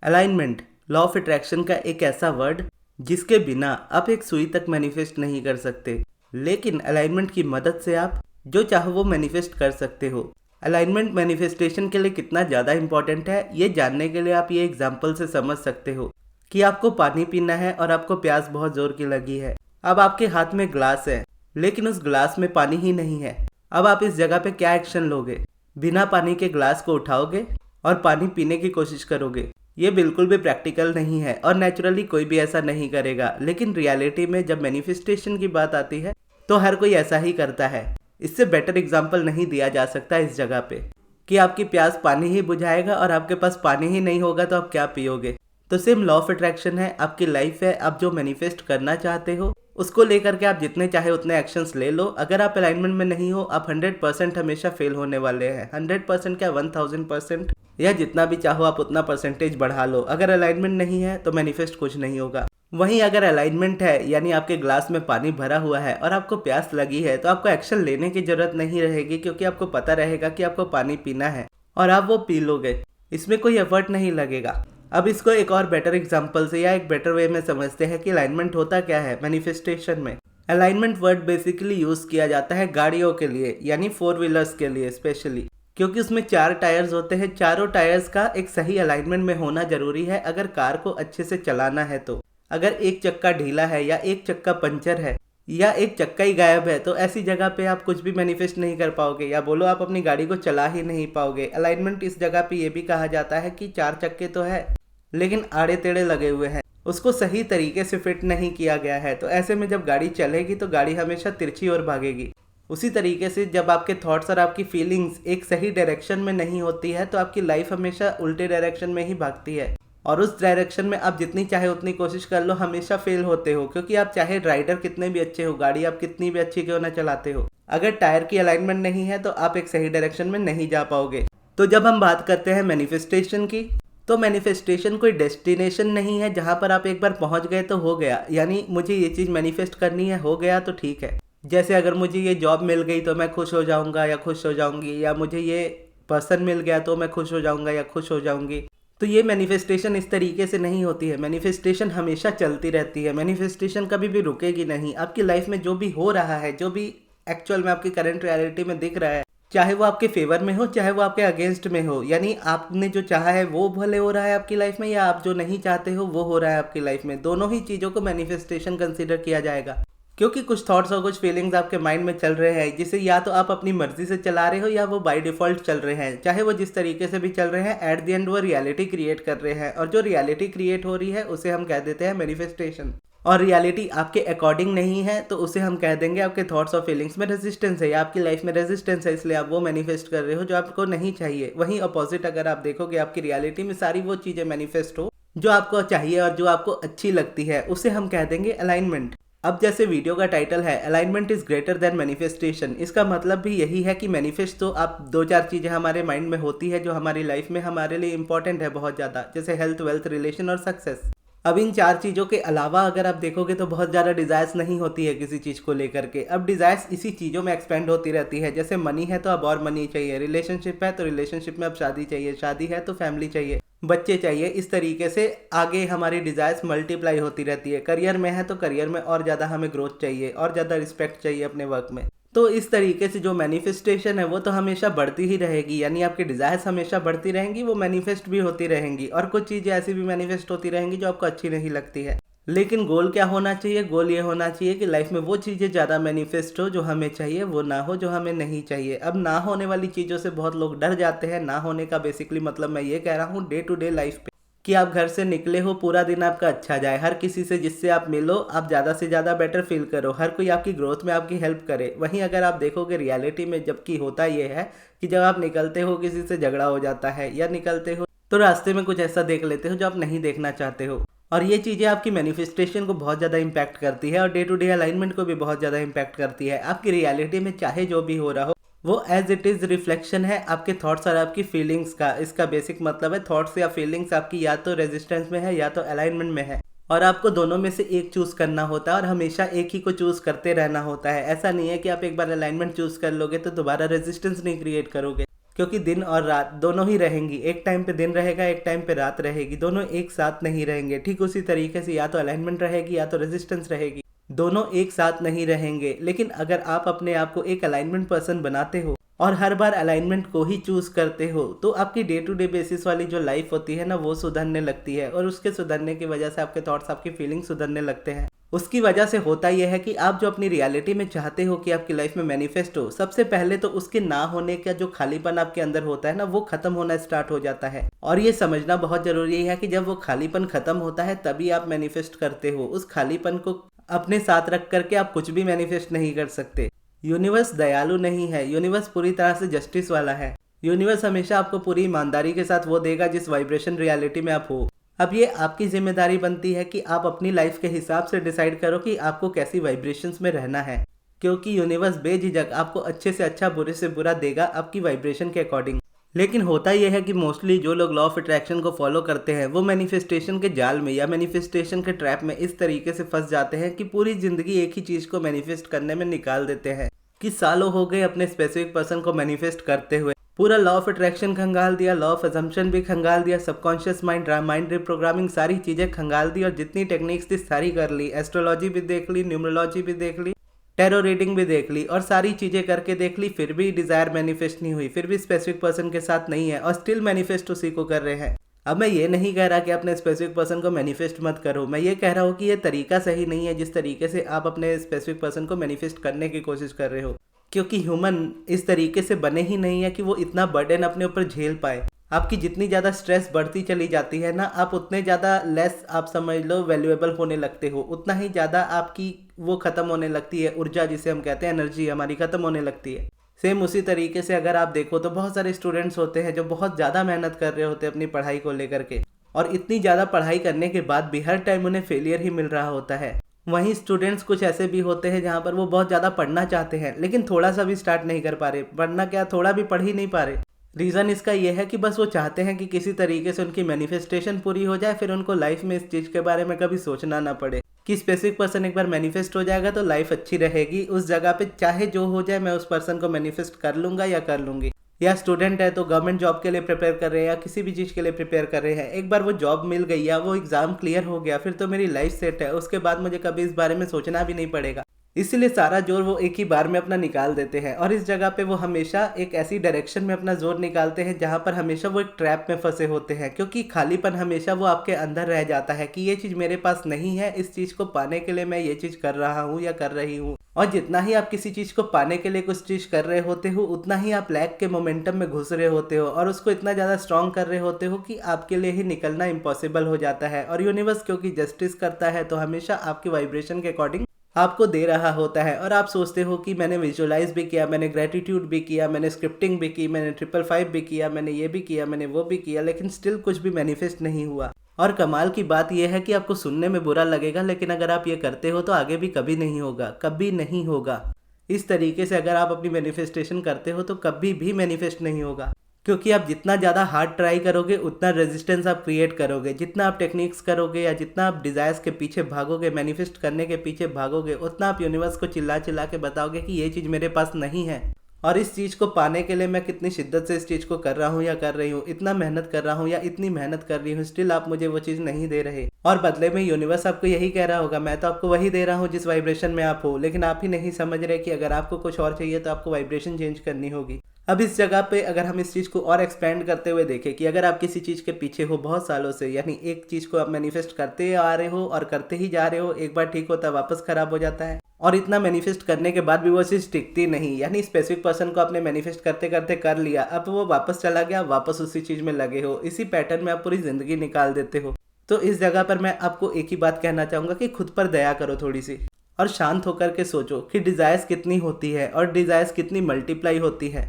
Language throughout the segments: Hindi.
अलाइनमेंट लॉ ऑफ अट्रैक्शन का एक ऐसा वर्ड जिसके बिना आप एक सुई तक मैनिफेस्ट नहीं कर सकते, लेकिन अलाइनमेंट की मदद से आप जो चाहो वो मैनिफेस्ट कर सकते हो। अलाइनमेंट मैनिफेस्टेशन के लिए कितना ज़्यादा इंपॉर्टेंट है ये जानने के लिए आप ये एग्जाम्पल से समझ सकते हो कि आपको पानी पीना है और आपको प्यास बहुत ज़ोर की लगी है। अब आपके हाथ में ग्लास है लेकिन उस ग्लास में पानी ही नहीं है। अब आप इस जगह पे क्या एक्शन लोगे? बिना पानी के ग्लास को उठाओगे और पानी पीने की कोशिश करोगे। ये बिल्कुल भी प्रैक्टिकल नहीं है और नेचुरली कोई भी ऐसा नहीं करेगा, लेकिन रियलिटी में जब मैनिफेस्टेशन की बात आती है तो हर कोई ऐसा ही करता है। इससे बेटर एग्जाम्पल नहीं दिया जा सकता इस जगह पे कि आपकी प्यास पानी ही बुझाएगा और आपके पास पानी ही नहीं होगा तो आप क्या पियोगे। तो सेम लॉ ऑफ अट्रैक्शन है, आपकी लाइफ है, आप जो मैनिफेस्ट करना चाहते हो उसको लेकर के आप जितने चाहे उतने एक्शंस ले लो। अगर आप अलाइनमेंट में नहीं हो आप 100% हमेशा फेल होने वाले हैं। 100% क्या 1000% या जितना भी चाहो आप उतना परसेंटेज बढ़ा लो। अगर अलाइनमेंट नहीं है तो मैनिफेस्ट कुछ नहीं होगा। वहीं अगर अलाइनमेंट है यानी आपके ग्लास में पानी भरा हुआ है और आपको प्यास लगी है तो आपको एक्शन लेने की जरूरत नहीं रहेगी, क्योंकि आपको पता रहेगा कि आपको पानी पीना है और आप वो पी लोगे। इसमें कोई एफर्ट नहीं लगेगा। अब इसको एक और बेटर एग्जांपल से या एक बेटर वे में समझते हैं कि अलाइनमेंट होता क्या है मैनिफेस्टेशन में। अलाइनमेंट वर्ड बेसिकली यूज किया जाता है गाड़ियों के लिए, यानी 4 व्हीलर्स के लिए स्पेशली, क्योंकि उसमें 4 टायर्स होते हैं। चारों टायर्स का एक सही अलाइनमेंट में होना जरूरी है अगर कार को अच्छे से चलाना है तो। अगर एक चक्का ढीला है या एक चक्का पंचर है या एक चक्का ही गायब है तो ऐसी जगह पे आप कुछ भी मैनिफेस्ट नहीं कर पाओगे, या बोलो आप अपनी गाड़ी को चला ही नहीं पाओगे। अलाइनमेंट इस जगह पे ये भी कहा जाता है कि 4 चक्के तो है लेकिन आड़े टेढ़े लगे हुए हैं, उसको सही तरीके से फिट नहीं किया गया है। तो ऐसे में जब गाड़ी चलेगी तो गाड़ी हमेशा तिरछी ओर भागेगी। उसी तरीके से जब आपके थॉट्स और आपकी फीलिंग्स एक सही डायरेक्शन में नहीं होती है तो आपकी लाइफ हमेशा उल्टे डायरेक्शन में ही भागती है और उस डायरेक्शन में आप जितनी चाहे उतनी कोशिश कर लो हमेशा फेल होते हो, क्योंकि आप चाहे राइडर कितने भी अच्छे हो, गाड़ी आप कितनी भी अच्छी क्यों ना चलाते हो, अगर टायर की अलाइनमेंट नहीं है तो आप एक सही डायरेक्शन में नहीं जा पाओगे। तो जब हम बात करते हैं मैनिफेस्टेशन की, तो मैनिफेस्टेशन कोई डेस्टिनेशन नहीं है जहाँ पर आप एक बार पहुँच गए तो हो गया, यानी मुझे ये चीज़ मैनिफेस्ट करनी है हो गया तो ठीक है। जैसे अगर मुझे ये जॉब मिल गई तो मैं खुश हो जाऊँगा या खुश हो जाऊँगी, या मुझे ये पर्सन मिल गया तो मैं खुश हो जाऊँगा या खुश हो जाऊँगी। तो ये मैनिफेस्टेशन इस तरीके से नहीं होती है। मैनिफेस्टेशन हमेशा चलती रहती है। मैनिफेस्टेशन कभी भी रुकेगी नहीं। आपकी लाइफ में जो भी हो रहा है, जो भी एक्चुअल में आपकी करंट रियलिटी में दिख रहा है, चाहे वो आपके फेवर में हो चाहे वो आपके अगेंस्ट में हो, यानी आपने जो चाहा है वो भले हो रहा है आपकी लाइफ में, या आप जो नहीं चाहते हो वो हो रहा है आपकी लाइफ में, दोनों ही चीज़ों को मैनिफेस्टेशन कंसीडर किया जाएगा। क्योंकि कुछ थॉट्स और कुछ फीलिंग्स आपके माइंड में चल रहे हैं जिसे या तो आप अपनी मर्जी से चला रहे हो या वो बाय डिफॉल्ट चल रहे हैं। चाहे वो जिस तरीके से भी चल रहे हैं, एट द एंड वो रियलिटी क्रिएट कर रहे हैं, और जो रियलिटी क्रिएट हो रही है उसे हम कह देते हैं मैनिफेस्टेशन। और रियलिटी आपके अकॉर्डिंग नहीं है तो उसे हम कह देंगे आपके थॉट्स और फीलिंग्स में रेजिस्टेंस है, या आपकी लाइफ में रेजिस्टेंस है, इसलिए आप वो मैनिफेस्ट कर रहे हो जो आपको नहीं चाहिए। वहीं अपोजिट अगर आप देखोगे आपकी रियलिटी में सारी वो चीज़ें मैनिफेस्ट हो जो आपको चाहिए और जो आपको अच्छी लगती है, उसे हम कह देंगे अलाइनमेंट। अब जैसे वीडियो का टाइटल है alignment is greater than manifestation, इसका मतलब भी यही है कि मैनिफेस्ट तो आप 2-4 चीज़ें हमारे माइंड में होती है जो हमारी लाइफ में हमारे लिए इंपॉर्टेंट है बहुत ज़्यादा, जैसे हेल्थ, वेल्थ, रिलेशन और सक्सेस। अब इन 4 चीज़ों के अलावा अगर आप देखोगे तो बहुत ज़्यादा डिज़ायर्स नहीं होती है किसी चीज़ को लेकर के। अब डिज़ायर्स इसी चीज़ों में एक्सपेंड होती रहती है। जैसे मनी है तो अब और मनी चाहिए, रिलेशनशिप है तो रिलेशनशिप में अब शादी चाहिए, शादी है तो फैमिली चाहिए, बच्चे चाहिए। इस तरीके से आगे हमारी डिज़ायर्स मल्टीप्लाई होती रहती है। करियर में है तो करियर में और ज़्यादा हमें ग्रोथ चाहिए और ज़्यादा रिस्पेक्ट चाहिए अपने वर्क में। तो इस तरीके से जो मैनिफेस्टेशन है वो तो हमेशा बढ़ती ही रहेगी, यानी आपकी डिज़ायर्स हमेशा बढ़ती रहेंगी, वो मैनिफेस्ट भी होती रहेंगी, और कुछ चीज़ें ऐसी भी मैनिफेस्ट होती रहेंगी जो आपको अच्छी नहीं लगती है। लेकिन गोल क्या होना चाहिए? गोल ये होना चाहिए कि लाइफ में वो चीज़ें ज़्यादा मैनिफेस्ट हो जो हमें चाहिए, वो ना हो जो हमें नहीं चाहिए। अब ना होने वाली चीज़ों से बहुत लोग डर जाते हैं। ना होने का बेसिकली मतलब मैं ये कह रहा हूँ डे टू डे लाइफ पे, कि आप घर से निकले हो, पूरा दिन आपका अच्छा जाए, हर किसी से जिससे आप मिलो आप ज़्यादा से ज़्यादा बेटर फील करो, हर कोई आपकी ग्रोथ में आपकी हेल्प करे। वहीं अगर आप देखोगे रियलिटी में जबकि होता ये है कि जब आप निकलते हो किसी से झगड़ा हो जाता है, या निकलते हो तो रास्ते में कुछ ऐसा देख लेते हो जो आप नहीं देखना चाहते हो, और ये चीज़ें आपकी मैनिफेस्टेशन को बहुत ज़्यादा इंपैक्ट करती है और डे टू डे अलाइनमेंट को भी बहुत ज़्यादा इंपैक्ट करती है। आपकी रियलिटी में चाहे जो भी हो रहा हो वो एज इट इज़ रिफ्लेक्शन है आपके थॉट्स और आपकी फीलिंग्स का। इसका बेसिक मतलब है थॉट्स या फीलिंग्स आपकी या तो रेजिस्टेंस में है या तो अलाइनमेंट में है, और आपको दोनों में से एक चूज़ करना होता है और हमेशा एक ही को चूज़ करते रहना होता है। ऐसा नहीं है कि आप एक बार अलाइनमेंट चूज़ कर लोगे तो दोबारा रेजिस्टेंस नहीं क्रिएट करोगे। क्योंकि दिन और रात दोनों ही रहेंगी। एक टाइम पे दिन रहेगा, एक टाइम पे रात रहेगी, दोनों एक साथ नहीं रहेंगे। ठीक उसी तरीके से या तो अलाइनमेंट रहेगी या तो रेजिस्टेंस रहेगी, दोनों एक साथ नहीं रहेंगे। लेकिन अगर आप अपने आप को एक अलाइनमेंट पर्सन बनाते हो और हर बार अलाइनमेंट को ही चूज करते हो, तो आपकी डे टू डे बेसिस वाली जो लाइफ होती है ना, वो सुधरने लगती है। और उसके सुधरने की वजह से आपके थॉट्स, आपकी फीलिंग्स सुधरने लगते हैं। उसकी वजह से होता यह है कि आप जो अपनी रियलिटी में चाहते हो कि आपकी लाइफ में मैनिफेस्ट हो, सबसे पहले तो उसके ना होने का जो खालीपन आपके अंदर होता है ना, वो खत्म होना स्टार्ट हो जाता है। और ये समझना बहुत जरूरी है कि जब वो खालीपन खत्म होता है तभी आप मैनिफेस्ट करते हो। उस खालीपन को अपने साथ रख करके आप कुछ भी मैनिफेस्ट नहीं कर सकते। यूनिवर्स दयालु नहीं है, यूनिवर्स पूरी तरह से जस्टिस वाला है। यूनिवर्स हमेशा आपको पूरी ईमानदारी के साथ वो देगा जिस वाइब्रेशन रियलिटी में आप हो। अब ये आपकी जिम्मेदारी बनती है कि आप अपनी लाइफ के हिसाब से डिसाइड करो कि आपको कैसी वाइब्रेशंस में रहना है, क्योंकि यूनिवर्स बेझिझक आपको अच्छे से अच्छा, बुरे से बुरा देगा आपकी वाइब्रेशन के अकॉर्डिंग। लेकिन होता यह है कि मोस्टली जो लोग लॉ ऑफ अट्रैक्शन को फॉलो करते हैं वो मैनिफेस्टेशन के जाल में या मैनिफेस्टेशन के ट्रैप में इस तरीके से फंस जाते हैं कि पूरी जिंदगी एक ही चीज को मैनिफेस्ट करने में निकाल देते हैं। कि सालों हो गए अपने स्पेसिफिक पर्सन को मैनिफेस्ट करते हुए, पूरा लॉ ऑफ अट्रैक्शन खंगाल दिया, लॉ ऑफ अजम्पशन भी खंगाल दिया, सबकॉन्शियस माइंड रिप्रोग्रामिंग, सारी चीजें खंगाल दी और जितनी टेक्निक्स थी सारी कर ली। एस्ट्रोलॉजी भी देख ली, न्यूमरोलॉजी भी देख ली, टैरो रीडिंग भी देख ली और सारी चीजें करके देख ली, फिर भी डिजायर मैनिफेस्ट नहीं हुई, फिर भी स्पेसिफिक पर्सन के साथ नहीं है और स्टिल मैनिफेस्ट उसी को कर रहे हैं। अब मैं ये नहीं कह रहा कि अपने स्पेसिफिक पर्सन को मैनिफेस्ट मत करो, मैं ये कह रहा हूँ कि ये तरीका सही नहीं है जिस तरीके से आप अपने स्पेसिफिक पर्सन को मैनिफेस्ट करने की कोशिश कर रहे हो। क्योंकि ह्यूमन इस तरीके से बने ही नहीं है कि वो इतना बर्डन अपने ऊपर झेल पाए। आपकी जितनी ज़्यादा स्ट्रेस बढ़ती चली जाती है ना, आप उतने ज़्यादा लेस, आप समझ लो, वैल्यूएबल होने लगते हो, उतना ही ज़्यादा आपकी वो ख़त्म होने लगती है, ऊर्जा जिसे हम कहते हैं, एनर्जी हमारी ख़त्म होने लगती है। सेम उसी तरीके से अगर आप देखो तो बहुत सारे स्टूडेंट्स होते हैं जो बहुत ज़्यादा मेहनत कर रहे होते हैं अपनी पढ़ाई को लेकर के, और इतनी ज़्यादा पढ़ाई करने के बाद भी हर टाइम उन्हें फेलियर ही मिल रहा होता है। वहीं स्टूडेंट्स कुछ ऐसे भी होते हैं जहाँ पर वो बहुत ज़्यादा पढ़ना चाहते हैं लेकिन थोड़ा सा भी स्टार्ट नहीं कर पा रहे, पढ़ना क्या, थोड़ा भी पढ़ ही नहीं पा रहे। रीज़न इसका ये है कि बस वो चाहते हैं कि किसी तरीके से उनकी मैनिफेस्टेशन पूरी हो जाए, फिर उनको लाइफ में इस चीज़ के बारे में कभी सोचना ना पड़े कि स्पेसिफिक पर्सन एक बार मैनिफेस्ट हो जाएगा तो लाइफ अच्छी रहेगी, उस जगह पे चाहे जो हो जाए मैं उस पर्सन को मैनिफेस्ट कर लूँगा या कर लूँगी। या स्टूडेंट है तो गवर्नमेंट जॉब के लिए प्रिपेयर कर रहे हैं या किसी भी चीज़ के लिए प्रिपेयर कर रहे हैं, एक बार वो जॉब मिल गई या वो एग्ज़ाम क्लियर हो गया फिर तो मेरी लाइफ सेट है, उसके बाद मुझे कभी इस बारे में सोचना भी नहीं पड़ेगा। इसीलिए सारा जोर वो एक ही बार में अपना निकाल देते हैं और इस जगह पे वो हमेशा एक ऐसी डायरेक्शन में अपना जोर निकालते हैं जहाँ पर हमेशा वो एक ट्रैप में फंसे होते हैं, क्योंकि खालीपन हमेशा वो आपके अंदर रह जाता है कि ये चीज़ मेरे पास नहीं है, इस चीज़ को पाने के लिए मैं ये चीज़ कर रहा हूँ या कर रही हूँ। और जितना ही आप किसी चीज़ को पाने के लिए कुछ चीज़ कर रहे होते हो उतना ही आप लैक के मोमेंटम में घुस रहे होते हो और उसको इतना ज़्यादा स्ट्रॉन्ग कर रहे होते हो कि आपके लिए ही निकलना इम्पॉसिबल हो जाता है। और यूनिवर्स क्योंकि जस्टिस करता है तो हमेशा आपकी वाइब्रेशन के अकॉर्डिंग आपको दे रहा होता है। और आप सोचते हो कि मैंने विजुअलाइज भी किया, मैंने ग्रेटिट्यूड भी किया, मैंने स्क्रिप्टिंग भी की, मैंने 555 भी किया, मैंने ये भी किया, मैंने वो भी किया, लेकिन स्टिल कुछ भी मैनिफेस्ट नहीं हुआ। और कमाल की बात यह है कि आपको सुनने में बुरा लगेगा लेकिन अगर आप ये करते हो तो आगे भी कभी नहीं होगा, कभी नहीं होगा। इस तरीके से अगर आप अपनी मैनिफेस्टेशन करते हो तो कभी भी मैनिफेस्ट नहीं होगा, क्योंकि आप जितना ज़्यादा हार्ड ट्राई करोगे उतना रेजिस्टेंस आप क्रिएट करोगे, जितना आप टेक्निक्स करोगे या जितना आप डिज़ायर्स के पीछे भागोगे, मैनिफेस्ट करने के पीछे भागोगे, उतना आप यूनिवर्स को चिल्ला चिल्ला के बताओगे कि ये चीज़ मेरे पास नहीं है और इस चीज़ को पाने के लिए मैं कितनी शिद्दत से इस चीज़ को कर रहा हूँ या कर रही हूँ, इतना मेहनत कर रहा हूँ या इतनी मेहनत कर रही हूँ, स्टिल आप मुझे वो चीज़ नहीं दे रहे। और बदले में यूनिवर्स आपको यही कह रहा होगा, मैं तो आपको वही दे रहा हूँ जिस वाइब्रेशन में आप हो, लेकिन आप ही नहीं समझ रहे कि अगर आपको कुछ और चाहिए तो आपको वाइब्रेशन चेंज करनी होगी। अब इस जगह पे अगर हम इस चीज़ को और एक्सपेंड करते हुए देखें कि अगर आप किसी चीज़ के पीछे हो बहुत सालों से, यानी एक चीज़ को आप मैनिफेस्ट करते आ रहे हो और करते ही जा रहे हो, एक बार ठीक होता है वापस खराब हो जाता है और इतना मैनिफेस्ट करने के बाद भी वो चीज़ टिकती नहीं, यानी स्पेसिफिक पर्सन को आपने मैनिफेस्ट करते करते कर लिया, अब वो वापस चला गया, वापस उसी चीज़ में लगे हो, इसी पैटर्न में आप पूरी ज़िंदगी निकाल देते हो। तो इस जगह पर मैं आपको एक ही बात कहना चाहूँगा कि खुद पर दया करो थोड़ी सी और शांत होकर के सोचो कि डिज़ायर्स कितनी होती है और डिज़ायर्स कितनी मल्टीप्लाई होती है।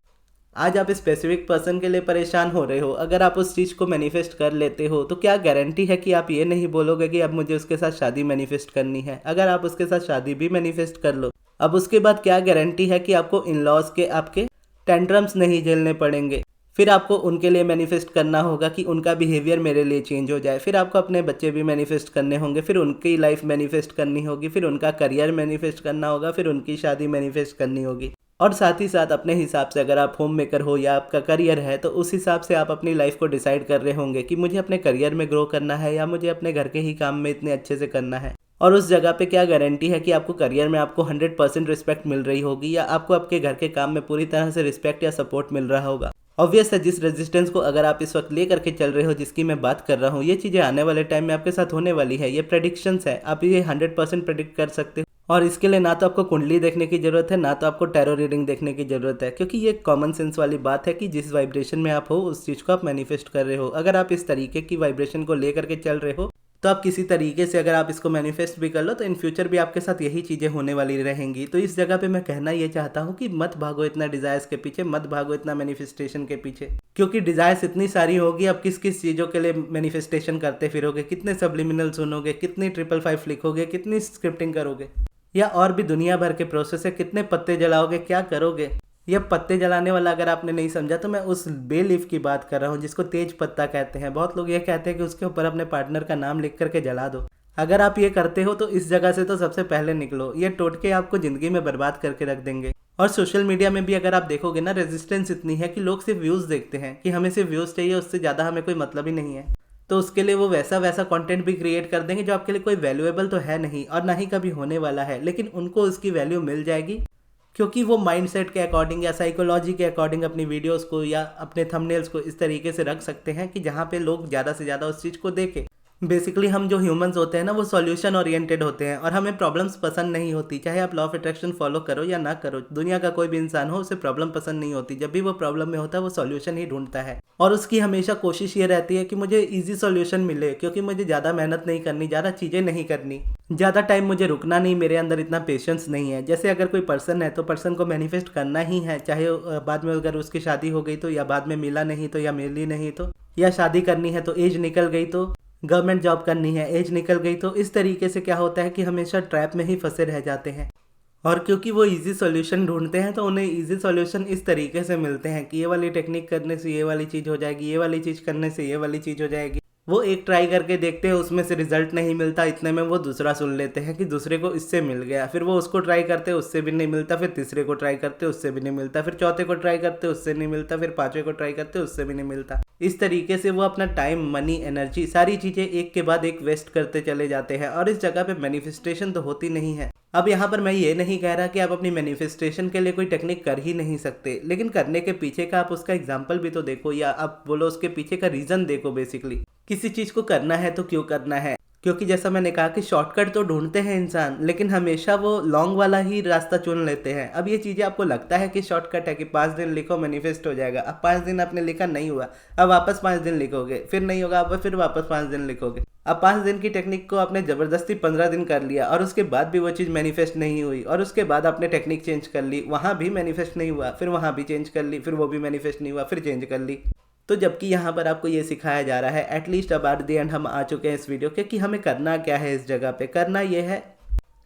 आज आप स्पेसिफिक पर्सन के लिए परेशान हो रहे हो, अगर आप उस चीज़ को मैनिफेस्ट कर लेते हो तो क्या गारंटी है कि आप ये नहीं बोलोगे कि अब मुझे उसके साथ शादी मैनिफेस्ट करनी है। अगर आप उसके साथ शादी भी मैनिफेस्ट कर लो, अब उसके बाद क्या गारंटी है कि आपको इन लॉज के आपके टेंट्रम्स नहीं झेलने पड़ेंगे। फिर आपको उनके लिए मैनिफेस्ट करना होगा कि उनका बिहेवियर मेरे लिए चेंज हो जाए, फिर आपको अपने बच्चे भी मैनिफेस्ट करने होंगे, फिर उनकी लाइफ मैनिफेस्ट करनी होगी, फिर उनका करियर मैनिफेस्ट करना होगा, फिर उनकी शादी मैनिफेस्ट करनी होगी। और साथ ही साथ अपने हिसाब से, अगर आप होम मेकर हो या आपका करियर है, तो उस हिसाब से आप अपनी लाइफ को डिसाइड कर रहे होंगे कि मुझे अपने करियर में ग्रो करना है या मुझे अपने घर के ही काम में इतने अच्छे से करना है। और उस जगह पे क्या गारंटी है कि आपको करियर में आपको 100% रिस्पेक्ट मिल रही होगी या आपको आपके घर के काम में पूरी तरह से रिस्पेक्ट या सपोर्ट मिल रहा होगा। ऑब्वियस है, जिस रेजिस्टेंस को अगर आप इस वक्त ले करके चल रहे हो, जिसकी मैं बात कर रहा हूँ, ये चीज़ें आने वाले टाइम में आपके साथ होने वाली है। ये प्रेडिक्शंस है, आप ये 100% प्रेडिक्ट कर सकते हो। और इसके लिए ना तो आपको कुंडली देखने की जरूरत है, ना तो आपको टैरो रीडिंग देखने की जरूरत है, क्योंकि ये कॉमन सेंस वाली बात है कि जिस वाइब्रेशन में आप हो उस चीज़ को आप मैनिफेस्ट कर रहे हो। अगर आप इस तरीके की वाइब्रेशन को लेकर के चल रहे हो तो आप किसी तरीके से अगर आप इसको मैनिफेस्ट भी कर लो तो इन फ्यूचर भी आपके साथ यही चीज़ें होने वाली रहेंगी। तो इस जगह पे मैं कहना ये चाहता हूँ कि मत भागो इतना डिजायर्स के पीछे, मत भागो इतना मैनिफेस्टेशन के पीछे, क्योंकि डिजायर्स इतनी सारी होगी। अब किस किस चीज़ों के लिए मैनिफेस्टेशन करते फिरोगे, कितने सब्लिमिनल सुनोगे, कितनी 555 लिखोगे, कितनी स्क्रिप्टिंग करोगे, या और भी दुनिया भर के प्रोसेस है, कितने पत्ते जलाओगे, क्या करोगे। यह पत्ते जलाने वाला अगर आपने नहीं समझा तो मैं उस बे लीफ की बात कर रहा हूँ जिसको तेज पत्ता कहते हैं। बहुत लोग ये कहते हैं कि उसके ऊपर अपने पार्टनर का नाम लिख करके जला दो। अगर आप ये करते हो तो इस जगह से तो सबसे पहले निकलो, ये टोटके आपको जिंदगी में बर्बाद करके रख देंगे। और सोशल मीडिया में भी अगर आप देखोगे ना, रेजिस्टेंस इतनी है कि लोग सिर्फ व्यूज़ देखते हैं कि हमें सिर्फ व्यूज़ चाहिए, उससे ज़्यादा हमें कोई मतलब ही नहीं है। तो उसके लिए वो वैसा वैसा कंटेंट भी क्रिएट कर देंगे जो आपके लिए कोई वैल्यूएबल तो है नहीं और ना ही कभी होने वाला है, लेकिन उनको उसकी वैल्यू मिल जाएगी क्योंकि वो माइंडसेट के अकॉर्डिंग या साइकोलॉजी के अकॉर्डिंग अपनी वीडियोस को या अपने थंबनेल्स को इस तरीके से रख सकते हैं कि जहाँ पे लोग ज़्यादा से ज़्यादा उस चीज़ को देखें। बेसिकली हम जो ह्यूमंस होते हैं ना, वो सॉल्यूशन ओरिएंटेड होते हैं और हमें प्रॉब्लम्स पसंद नहीं होती। चाहे आप लॉ ऑफ अट्रैक्शन फॉलो करो या ना करो, दुनिया का कोई भी इंसान हो उसे प्रॉब्लम पसंद नहीं होती। जब भी वो प्रॉब्लम में होता है वो सॉल्यूशन ही ढूंढता है और उसकी हमेशा कोशिश ये रहती है कि मुझे ईजी सॉल्यूशन मिले, क्योंकि मुझे ज़्यादा मेहनत नहीं करनी, ज़्यादा चीज़ें नहीं करनी, ज़्यादा टाइम मुझे रुकना नहीं, मेरे अंदर इतना पेशेंस नहीं है। जैसे अगर कोई पर्सन है तो पर्सन को मैनिफेस्ट करना ही है, चाहे बाद में अगर उसकी शादी हो गई तो, या बाद में मिला नहीं तो, या मिली नहीं तो, या शादी करनी है तो एज निकल गई तो, गवर्नमेंट जॉब करनी है एज निकल गई तो। इस तरीके से क्या होता है कि हमेशा ट्रैप में ही फंसे रह जाते हैं। और क्योंकि वो इजी सॉल्यूशन ढूंढते हैं तो उन्हें इजी सॉल्यूशन इस तरीके से मिलते हैं कि ये वाली टेक्निक करने से ये वाली चीज़ हो जाएगी, ये वाली चीज़ करने से ये वाली चीज़ हो जाएगी। वो एक ट्राई करके देखते हैं, उसमें से रिजल्ट नहीं मिलता, इतने में वो दूसरा सुन लेते हैं कि दूसरे को इससे मिल गया, फिर वो उसको ट्राई करते उससे भी नहीं मिलता, फिर तीसरे को ट्राई करते उससे भी नहीं मिलता, फिर चौथे को ट्राई करते उससे नहीं मिलता, फिर पांचवें को ट्राई करते उससे भी नहीं मिलता। इस तरीके से वो अपना टाइम, मनी, एनर्जी, सारी चीज़ें एक के बाद एक वेस्ट करते चले जाते हैं और इस जगह पे मैनिफेस्टेशन तो होती नहीं है। अब यहाँ पर मैं ये नहीं कह रहा कि आप अपनी मैनिफेस्टेशन के लिए कोई टेक्निक कर ही नहीं सकते, लेकिन करने के पीछे का आप उसका एग्जाम्पल भी तो देखो, या आप बोलो उसके पीछे का रीज़न देखो। बेसिकली किसी चीज़ को करना है तो क्यों करना है, क्योंकि जैसा मैंने कहा कि शॉर्टकट तो ढूंढते हैं इंसान, लेकिन हमेशा वो लॉन्ग वाला ही रास्ता चुन लेते हैं। अब ये चीज़ें आपको लगता है कि शॉर्टकट है कि 5 दिन लिखो मैनिफेस्ट हो जाएगा। अब 5 दिन आपने लिखा नहीं हुआ, अब वापस 5 दिन लिखोगे, फिर नहीं होगा, अब फिर वापस 5 दिन लिखोगे। अब 5 दिन की टेक्निक को आपने ज़बरदस्ती 15 दिन कर लिया और उसके बाद भी वो चीज़ मैनिफेस्ट नहीं हुई, और उसके बाद आपने टेक्निक चेंज कर ली, वहाँ भी मैनिफेस्ट नहीं हुआ, फिर वहाँ भी चेंज कर ली, फिर वो भी मैनिफेस्ट नहीं हुआ, फिर चेंज कर ली। तो जबकि यहाँ पर आपको ये सिखाया जा रहा है, एटलीस्ट अब एट द एंड हम आ चुके हैं इस वीडियो के, कि हमें करना क्या है। इस जगह पे करना ये है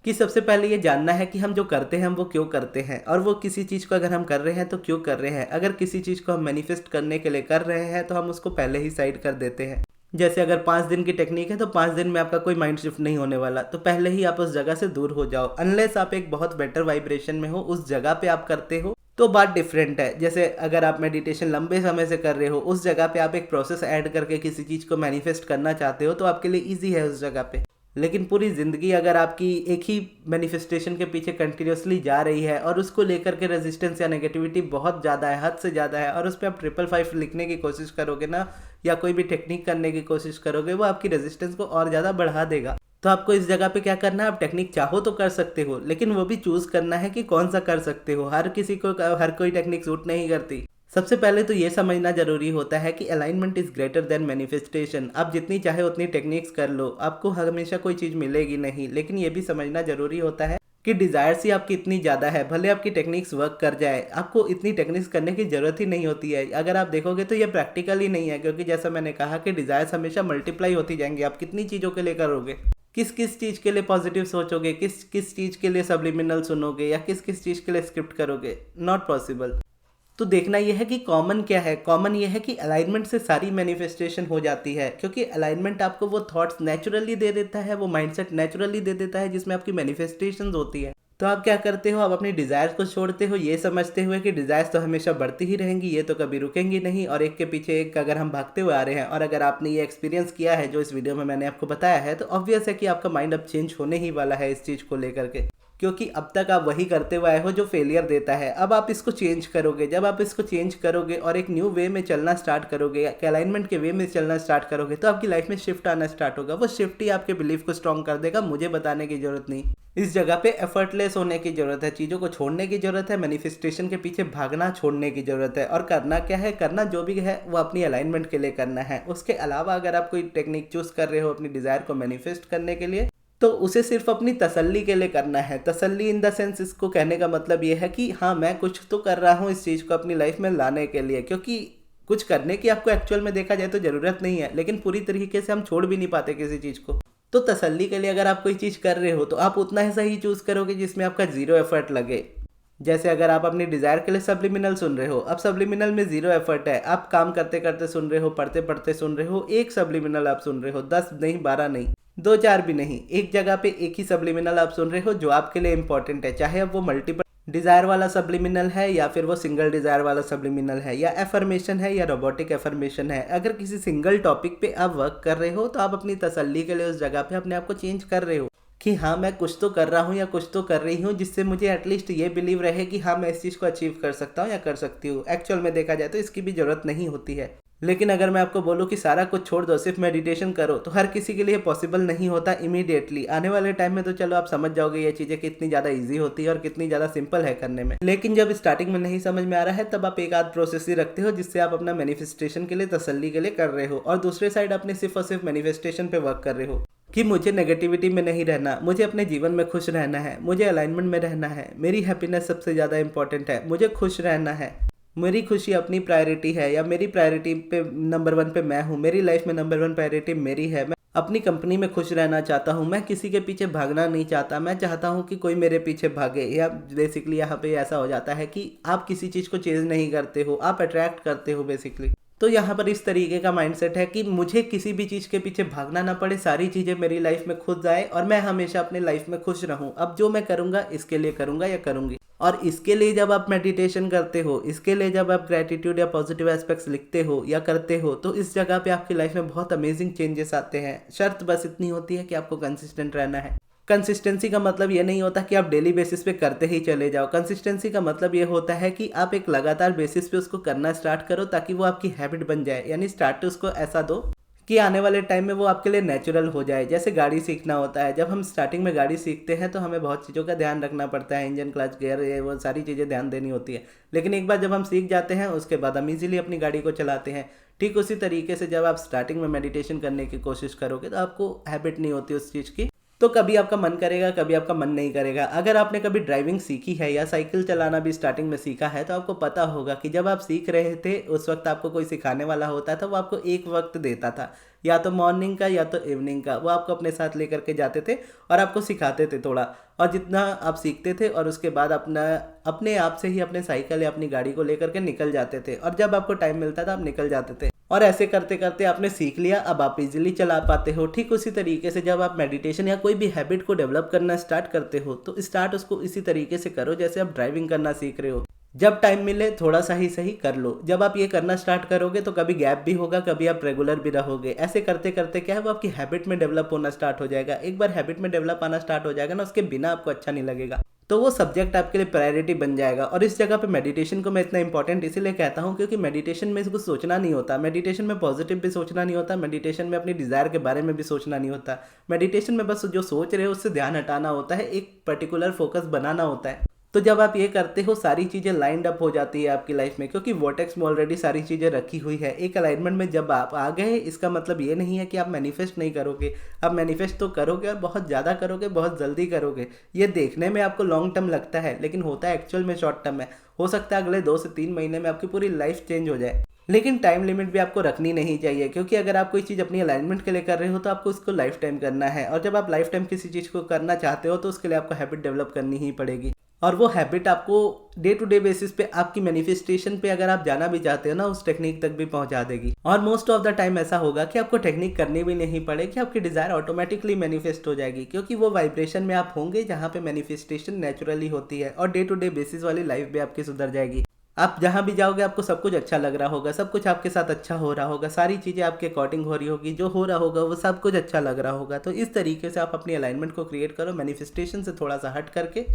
कि सबसे पहले ये जानना है कि हम जो करते हैं हम वो क्यों करते हैं, और वो किसी चीज़ को अगर हम कर रहे हैं तो क्यों कर रहे हैं। अगर किसी चीज़ को हम मैनिफेस्ट करने के लिए कर रहे हैं तो हम उसको पहले ही साइड कर देते हैं। जैसे अगर 5 दिन की टेक्निक है तो 5 दिन में आपका कोई माइंड शिफ्ट नहीं होने वाला, तो पहले ही आप उस जगह से दूर हो जाओ। अनलेस आप एक बहुत बेटर वाइब्रेशन में हो, उस जगह पे आप करते हो तो बात डिफरेंट है। जैसे अगर आप मेडिटेशन लंबे समय से कर रहे हो, उस जगह पे आप एक प्रोसेस ऐड करके किसी चीज़ को मैनिफेस्ट करना चाहते हो तो आपके लिए ईजी है उस जगह पे। लेकिन पूरी ज़िंदगी अगर आपकी एक ही मैनिफेस्टेशन के पीछे कंटिन्यूसली जा रही है और उसको लेकर के रेजिस्टेंस या नेगेटिविटी बहुत ज़्यादा है, हद से ज़्यादा है, और उस पर आप 555 लिखने की कोशिश करोगे ना, या कोई भी टेक्निक करने की कोशिश करोगे, वो आपकी रेजिस्टेंस को और ज़्यादा बढ़ा देगा। तो आपको इस जगह पे क्या करना है, आप टेक्निक चाहो तो कर सकते हो, लेकिन वो भी चूज़ करना है कि कौन सा कर सकते हो। हर किसी को हर कोई टेक्निक सूट नहीं करती। सबसे पहले तो ये समझना जरूरी होता है कि alignment is greater than manifestation. आप जितनी चाहे उतनी टेक्निक्स कर लो, आपको हमेशा कोई चीज़ मिलेगी नहीं। लेकिन ये भी समझना जरूरी होता है कि डिज़ायर्स ही आपकी इतनी ज़्यादा है, भले आपकी टेक्निक्स वर्क कर जाए, आपको इतनी टेक्निक्स करने की ज़रूरत ही नहीं होती है। अगर आप देखोगे तो ये प्रैक्टिकल ही नहीं है, क्योंकि जैसा मैंने कहा कि डिज़ायर्स हमेशा मल्टीप्लाई होती जाएंगी। आप कितनी चीज़ों के लिए करोगे, किस किस चीज़ के लिए पॉजिटिव सोचोगे, किस किस चीज़ के लिए सब्लिमिनल सुनोगे, या किस किस चीज़ के लिए स्क्रिप्ट करोगे, नॉट पॉसिबल। तो देखना यह है कि कॉमन क्या है। कॉमन यह है कि अलाइनमेंट से सारी मैनिफेस्टेशन हो जाती है, क्योंकि अलाइनमेंट आपको वो थॉट्स नेचुरली दे देता है, वो माइंडसेट नेचुरली दे देता है जिसमें आपकी मैनिफेस्टेशन होती है। तो आप क्या करते हो, आप अपनी डिज़ायर्स को छोड़ते हो ये समझते हुए कि डिज़ायर्स तो हमेशा बढ़ती ही रहेंगी, ये तो कभी रुकेंगी नहीं, और एक के पीछे एक अगर हम भागते हुए आ रहे हैं और अगर आपने ये एक्सपीरियंस किया है जो इस वीडियो में मैंने आपको बताया है, तो ऑब्वियस है कि आपका माइंड अब चेंज होने ही वाला है इस चीज़ को लेकर के, क्योंकि अब तक आप वही करते हुए आए हो जो फेलियर देता है। अब आप इसको चेंज करोगे, जब आप इसको चेंज करोगे और एक न्यू वे में चलना स्टार्ट करोगे, अलाइनमेंट के वे में चलना स्टार्ट करोगे, तो आपकी लाइफ में शिफ्ट आना स्टार्ट होगा। वो शिफ्ट ही आपके बिलीफ को स्ट्रॉन्ग कर देगा, मुझे बताने की जरूरत नहीं। इस जगह पे एफर्टलेस होने की जरूरत है, चीज़ों को छोड़ने की जरूरत है, मैनिफेस्टेशन के पीछे भागना छोड़ने की जरूरत है। और करना क्या है, करना जो भी है वो अपनी अलाइनमेंट के लिए करना है। उसके अलावा अगर आप कोई टेक्निक चूज कर रहे हो अपनी डिजायर को मैनिफेस्ट करने के लिए, तो उसे सिर्फ अपनी तसल्ली के लिए करना है। तसल्ली इन द सेंस, इसको कहने का मतलब ये है कि हाँ मैं कुछ तो कर रहा हूँ इस चीज़ को अपनी लाइफ में लाने के लिए, क्योंकि कुछ करने की आपको एक्चुअल में देखा जाए तो ज़रूरत नहीं है, लेकिन पूरी तरीके से हम छोड़ भी नहीं पाते किसी चीज़ को। तो तसल्ली के लिए अगर आप कोई चीज़ कर रहे हो तो आप उतना ही सही चूज़ करोगे जिसमें आपका जीरो एफर्ट लगे। जैसे अगर आप अपनी डिज़ायर के लिए सब्लिमिनल सुन रहे हो, अब सब्लिमिनल में जीरो एफर्ट है, आप काम करते करते सुन रहे हो, पढ़ते पढ़ते सुन रहे हो, एक सब्लिमिनल आप सुन रहे हो, 10 नहीं, 12 नहीं, 2-4 भी नहीं, एक जगह पे एक ही सब्लिमिनल आप सुन रहे हो जो आपके लिए इंपॉर्टेंट है, चाहे अब वो मल्टीपल डिज़ायर वाला सब्लिमिनल है या फिर वो सिंगल डिज़ायर वाला सब्लिमिनल है, या एफर्मेशन है या रोबोटिक एफर्मेशन है। अगर किसी सिंगल टॉपिक पे आप वर्क कर रहे हो तो आप अपनी तसल्ली के लिए उस जगह पे अपने आप को चेंज कर रहे हो कि हाँ मैं कुछ तो कर रहा हूँ या कुछ तो कर रही हूँ जिससे मुझे एटलीस्ट ये बिलीव रहे कि हाँ मैं इस चीज़ को अचीव कर सकता हूँ या कर सकती हूँ। एक्चुअल में देखा जाए तो इसकी भी ज़रूरत नहीं होती है। लेकिन अगर मैं आपको बोलूँ कि सारा कुछ छोड़ दो, सिर्फ मेडिटेशन करो, तो हर किसी के लिए पॉसिबल नहीं होता इमीडिएटली। आने वाले टाइम में तो चलो आप समझ जाओगे ये चीज़ें कितनी ज़्यादा इजी होती है और कितनी ज़्यादा सिंपल है करने में। लेकिन जब स्टार्टिंग में नहीं समझ में आ रहा है तब आप एक आध प्रोसेस ही रखते हो जिससे आप अपना मैनिफेस्टेशन के लिए, तसल्ली के लिए कर रहे हो, और दूसरे साइड अपने सिर्फ और सिर्फ मैनिफेस्टेशन पे वर्क कर रहे हो कि मुझे नेगेटिविटी में नहीं रहना, मुझे अपने जीवन में खुश रहना है, मुझे अलाइनमेंट में रहना है, मेरी हैप्पीनेस सबसे ज़्यादा इंपॉर्टेंट है, मुझे खुश रहना है, मेरी खुशी अपनी प्रायोरिटी है, या मेरी प्रायोरिटी पे नंबर 1 पे मैं हूँ, मेरी लाइफ में नंबर 1 प्रायोरिटी मेरी है, मैं अपनी कंपनी में खुश रहना चाहता हूँ, मैं किसी के पीछे भागना नहीं चाहता, मैं चाहता हूँ कि कोई मेरे पीछे भागे। या बेसिकली यहाँ पे ऐसा हो जाता है कि आप किसी चीज़ को चेज नहीं करते हो, आप अट्रैक्ट करते हो बेसिकली। तो यहाँ पर इस तरीके का माइंडसेट है कि मुझे किसी भी चीज़ के पीछे भागना ना पड़े, सारी चीज़ें मेरी लाइफ में खुद आए और मैं हमेशा अपने लाइफ में खुश रहूँ। अब जो मैं करूँगा इसके लिए करूँगा या करूँगी। और इसके लिए जब आप मेडिटेशन करते हो, इसके लिए जब आप ग्रेटिट्यूड या पॉजिटिव एस्पेक्ट्स लिखते हो या करते हो, तो इस जगह पे आपकी लाइफ में बहुत अमेजिंग चेंजेस आते हैं। शर्त बस इतनी होती है कि आपको कंसिस्टेंट रहना है। कंसिस्टेंसी का मतलब ये नहीं होता कि आप डेली बेसिस पे करते ही चले जाओ। कंसिस्टेंसी का मतलब ये होता है कि आप एक लगातार बेसिस पे उसको करना स्टार्ट करो ताकि वो आपकी हैबिट बन जाए। यानी स्टार्ट उसको ऐसा दो कि आने वाले टाइम में वो आपके लिए नेचुरल हो जाए। जैसे गाड़ी सीखना होता है, जब हम स्टार्टिंग में गाड़ी सीखते हैं तो हमें बहुत चीज़ों का ध्यान रखना पड़ता है, इंजन, क्लच, गियर, ये वो सारी चीज़ें ध्यान देनी होती है। लेकिन एक बार जब हम सीख जाते हैं उसके बाद हम इजीली अपनी गाड़ी को चलाते हैं। ठीक उसी तरीके से जब आप स्टार्टिंग में मेडिटेशन करने की कोशिश करोगे तो आपको हैबिट नहीं होती उस चीज़ की, तो कभी आपका मन करेगा, कभी आपका मन नहीं करेगा। अगर आपने कभी ड्राइविंग सीखी है या साइकिल चलाना भी स्टार्टिंग में सीखा है तो आपको पता होगा कि जब आप सीख रहे थे उस वक्त आपको कोई सिखाने वाला होता था, वो आपको एक वक्त देता था, या तो मॉर्निंग का या तो इवनिंग का। वो आपको अपने साथ लेकर के जाते थे और आपको सिखाते थे थोड़ा, और जितना आप सीखते थे और उसके बाद अपने आप से ही अपने साइकिल या अपनी गाड़ी को लेकर के निकल जाते थे, और जब आपको टाइम मिलता था आप निकल जाते थे, और ऐसे करते करते आपने सीख लिया, अब आप इजीली चला पाते हो। ठीक उसी तरीके से जब आप मेडिटेशन या कोई भी हैबिट को डेवलप करना स्टार्ट करते हो तो स्टार्ट उसको इसी तरीके से करो जैसे आप ड्राइविंग करना सीख रहे हो। जब टाइम मिले थोड़ा सा ही सही कर लो। जब आप ये करना स्टार्ट करोगे तो कभी गैप भी होगा, कभी आप रेगुलर भी रहोगे। ऐसे करते करते क्या है, वो आपकी हैबिट में डेवलप होना स्टार्ट हो जाएगा। एक बार हैबिट में डेवलप आना स्टार्ट हो जाएगा ना, उसके बिना आपको अच्छा नहीं लगेगा, तो वो सब्जेक्ट आपके लिए प्रायोरिटी बन जाएगा। और इस जगह पे मेडिटेशन को मैं इतना इंपॉर्टेंट इसीलिए कहता हूँ क्योंकि मेडिटेशन में कुछ सोचना नहीं होता, मेडिटेशन में पॉजिटिव भी सोचना नहीं होता, मेडिटेशन में अपनी डिज़ायर के बारे में भी सोचना नहीं होता। मेडिटेशन में बस जो सोच रहे हो उससे ध्यान हटाना होता है, एक पर्टिकुलर फोकस बनाना होता है। तो जब आप ये करते हो सारी चीज़ें लाइंड अप हो जाती है आपकी लाइफ में, क्योंकि वर्टेक्स में ऑलरेडी सारी चीज़ें रखी हुई है। एक अलाइनमेंट में जब आप आ गए, इसका मतलब ये नहीं है कि आप मैनिफेस्ट नहीं करोगे, आप मैनिफेस्ट तो करोगे और बहुत ज़्यादा करोगे, बहुत जल्दी करोगे। ये देखने में आपको लॉन्ग टर्म लगता है लेकिन होता है एक्चुअल में शॉर्ट टर्म है। हो सकता है अगले 2 से 3 महीने में आपकी पूरी लाइफ चेंज हो जाए, लेकिन टाइम लिमिट भी आपको रखनी नहीं चाहिए, क्योंकि अगर आप कोई चीज़ अपनी अलाइनमेंट के लिए कर रहे हो तो आपको उसको लाइफ टाइम करना है। और जब आप लाइफ टाइम किसी चीज़ को करना चाहते हो तो उसके लिए आपको हैबिट डेवलप करनी ही पड़ेगी। और वो हैबिट आपको डे टू डे बेसिस पे आपकी मैनिफेस्टेशन पे अगर आप जाना भी चाहते हो ना, उस टेक्निक तक भी पहुंचा देगी। और मोस्ट ऑफ द टाइम ऐसा होगा कि आपको टेक्निक करनी भी नहीं पड़ेगी, आपकी डिजायर ऑटोमेटिकली मैनिफेस्ट हो जाएगी, क्योंकि वो वाइब्रेशन में आप होंगे जहाँ पे मैनिफेस्टेशन नेचुरली होती है, और डे टू डे बेसिस वाली लाइफ भी आपकी सुधर जाएगी। आप जहाँ भी जाओगे आपको सब कुछ अच्छा लग रहा होगा, सब कुछ आपके साथ अच्छा हो रहा होगा, सारी चीज़ें आपके अकॉर्डिंग हो रही होगी, जो हो रहा होगा वो सब कुछ अच्छा लग रहा होगा। तो इस तरीके से आप अपनी अलाइनमेंट को क्रिएट करो, मैनिफेस्टेशन से थोड़ा सा हट करके।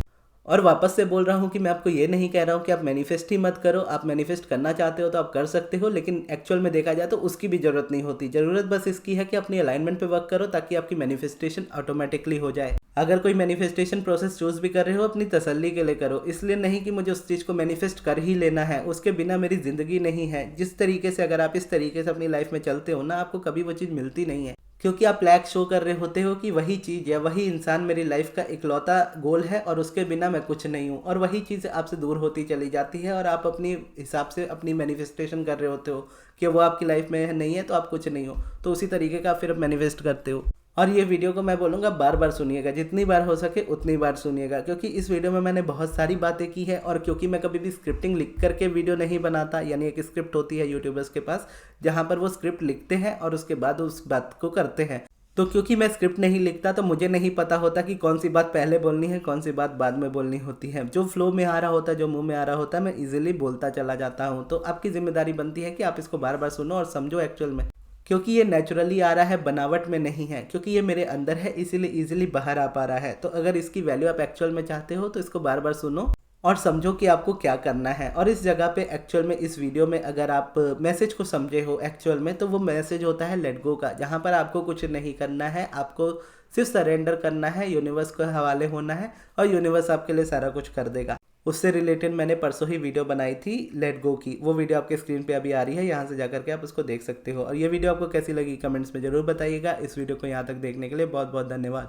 और वापस से बोल रहा हूँ कि मैं आपको ये नहीं कह रहा हूँ कि आप मैनिफेस्ट ही मत करो, आप मैनिफेस्ट करना चाहते हो तो आप कर सकते हो, लेकिन एक्चुअल में देखा जाए तो उसकी भी ज़रूरत नहीं होती। ज़रूरत बस इसकी है कि अपनी अलाइनमेंट पे वर्क करो ताकि आपकी मैनिफेस्टेशन ऑटोमेटिकली हो जाए। अगर कोई मैनिफेस्टेशन प्रोसेस चूज भी कर रहे हो, अपनी तसल्ली के लिए करो, इसलिए नहीं कि मुझे उस चीज़ को मैनिफेस्ट कर ही लेना है, उसके बिना मेरी ज़िंदगी नहीं है। जिस तरीके से अगर आप इस तरीके से अपनी लाइफ में चलते हो ना, आपको कभी वो चीज़ मिलती नहीं है, क्योंकि आप लैक शो कर रहे होते हो कि वही चीज़ या वही इंसान मेरी लाइफ का इकलौता गोल है और उसके बिना मैं कुछ नहीं हूँ, और वही चीज़ आपसे दूर होती चली जाती है और आप अपनी हिसाब से अपनी मैनिफेस्टेशन कर रहे होते हो कि वो आपकी लाइफ में नहीं है तो आप कुछ नहीं हो। तो उसी तरीके का आप फिर मैनिफेस्ट करते हो। और ये वीडियो को मैं बोलूँगा बार बार सुनिएगा, जितनी बार हो सके उतनी बार सुनिएगा, क्योंकि इस वीडियो में मैंने बहुत सारी बातें की है। और क्योंकि मैं कभी भी स्क्रिप्टिंग लिख करके वीडियो नहीं बनाता, यानी एक स्क्रिप्ट होती है यूट्यूबर्स के पास जहाँ पर वो स्क्रिप्ट लिखते हैं और उसके बाद उस बात को करते हैं। तो क्योंकि मैं स्क्रिप्ट नहीं लिखता तो मुझे नहीं पता होता कि कौन सी बात पहले बोलनी है, कौन सी बात बाद में बोलनी होती है। जो फ्लो में आ रहा होता है, जो मुंह में आ रहा होता है, मैं इजीली बोलता चला जाता हूँ। तो आपकी जिम्मेदारी बनती है कि आप इसको बार बार सुनो और समझो एक्चुअल में, क्योंकि ये नेचुरली आ रहा है, बनावट में नहीं है, क्योंकि ये मेरे अंदर है इसीलिए इजीली बाहर आ पा रहा है। तो अगर इसकी वैल्यू आप एक्चुअल में चाहते हो तो इसको बार बार सुनो और समझो कि आपको क्या करना है। और इस जगह पे एक्चुअल में इस वीडियो में अगर आप मैसेज को समझे हो एक्चुअल में, तो वो मैसेज होता है लेट गो का, जहाँ पर आपको कुछ नहीं करना है, आपको सिर्फ सरेंडर करना है, यूनिवर्स के हवाले होना है और यूनिवर्स आपके लिए सारा कुछ कर देगा। उससे रिलेटेड मैंने परसों ही वीडियो बनाई थी लेट गो की, वो वीडियो आपके स्क्रीन पे अभी आ रही है, यहाँ से जाकर के आप उसको देख सकते हो। और ये वीडियो आपको कैसी लगी कमेंट्स में ज़रूर बताइएगा। इस वीडियो को यहाँ तक देखने के लिए बहुत बहुत धन्यवाद।